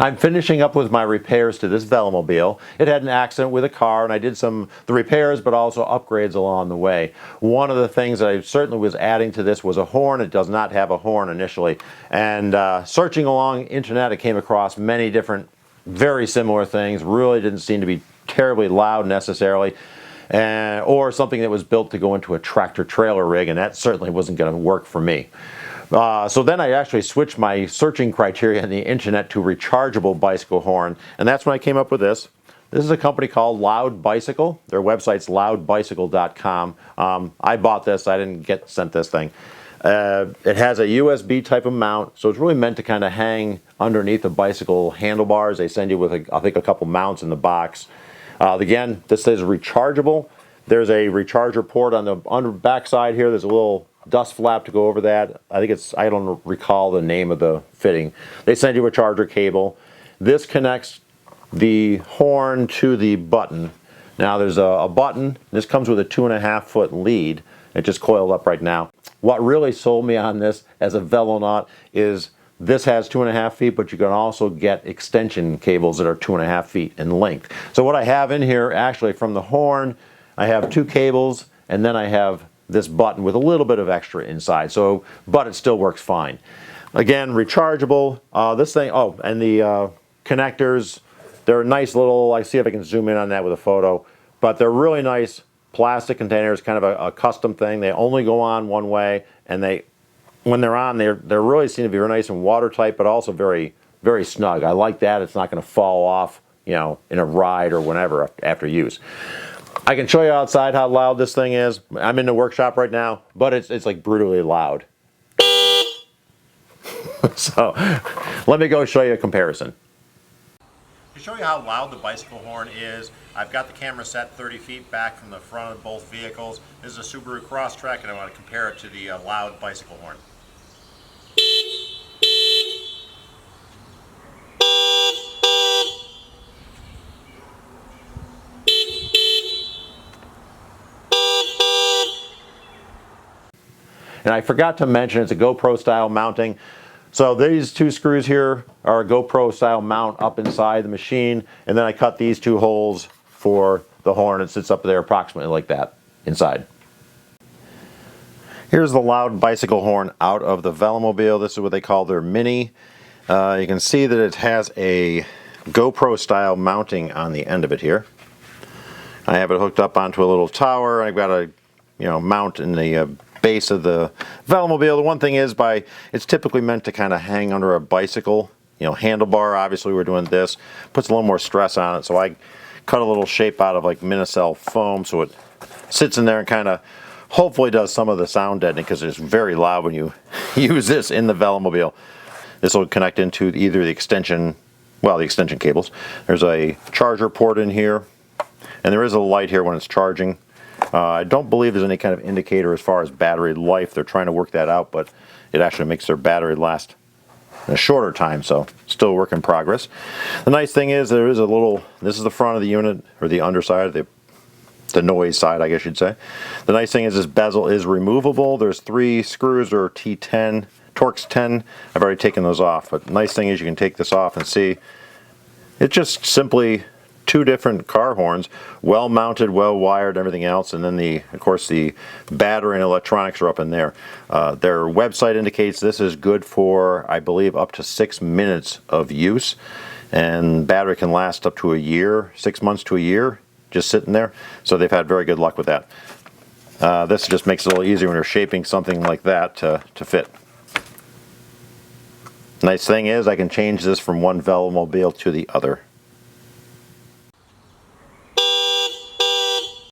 I'm finishing up with my repairs to this velomobile. It had an accident with a car, and I did the repairs, but also upgrades along the way. One of the things that I certainly was adding to this was a horn. It does not have a horn initially. And searching along internet, I came across many different very similar things. Really didn't seem to be terribly loud necessarily. Or something that was built to go into a tractor trailer rig, and that certainly wasn't going to work for me. So then I actually switched my searching criteria on the internet to rechargeable bicycle horn, and that's when I came up with this. This is a company called Loud Bicycle. Their website's loudbicycle.com. I bought this. I didn't get sent this thing. It has a USB type of mount, so it's really meant to kind of hang underneath the bicycle handlebars. They send you with, I think, a couple mounts in the box. Again, this says rechargeable. There's a recharger port on the back side here. There's a little dust flap to go over that. I think I don't recall the name of the fitting. They send you a charger cable. This connects the horn to the button. Now there's a button. This comes with a 2.5-foot lead. It just coiled up right now. What really sold me on this as a velonaut is this has 2.5 feet, but you can also get extension cables that are 2.5 feet in length. So what I have in here, actually from the horn, I have 2 cables, and then I have this button with a little bit of extra inside. So, but it still works fine. Again, rechargeable. This thing, oh, and the connectors, they're nice little, I see if I can zoom in on that with a photo, but they're really nice plastic containers, kind of a custom thing. They only go on one way, and when they're on, they really seem to be very nice and watertight, but also very, very snug. I like that. It's not going to fall off, you know, in a ride or whenever after use. I can show you outside how loud this thing is. I'm in the workshop right now, but it's like brutally loud. So let me go show you a comparison. To show you how loud the bicycle horn is, I've got the camera set 30 feet back from the front of both vehicles. This is a Subaru Crosstrek, and I want to compare it to the loud bicycle horn. And I forgot to mention it's a GoPro style mounting. So these 2 screws here are a GoPro style mount up inside the machine, and then I cut these 2 holes for the horn. It sits up there approximately like that inside. Here's the Loud bicycle horn out of the velomobile. This is what they call their Mini. You can see that it has a GoPro style mounting on the end of it here. I have it hooked up onto a little tower. I've got a mount in the base of the velomobile. The one thing is, it's typically meant to kind of hang under a bicycle, handlebar. Obviously we're doing this, puts a little more stress on it, so I cut a little shape out of like Minicell foam so it sits in there and kind of hopefully does some of the sound deadening, because it's very loud when you use this in the velomobile. This will connect into either the extension cables. There's a charger port in here, and there is a light here when it's charging. I don't believe there's any kind of indicator as far as battery life. They're trying to work that out, but it actually makes their battery last a shorter time, so still a work in progress. The nice thing is there is a little, this is the front of the unit, or the underside, the noise side, I guess you'd say. The nice thing is this bezel is removable. There's 3 screws, or T10, Torx 10. I've already taken those off, but the nice thing is you can take this off and see it's just simply 2 different car horns, well mounted, well wired, everything else, and then of course the battery and electronics are up in there. Their website indicates this is good for, I believe, up to 6 minutes of use, and battery can last up to a year, 6 months to a year, just sitting there. So they've had very good luck with that. This just makes it a little easier when you're shaping something like that to fit. Nice thing is I can change this from one velomobile to the other.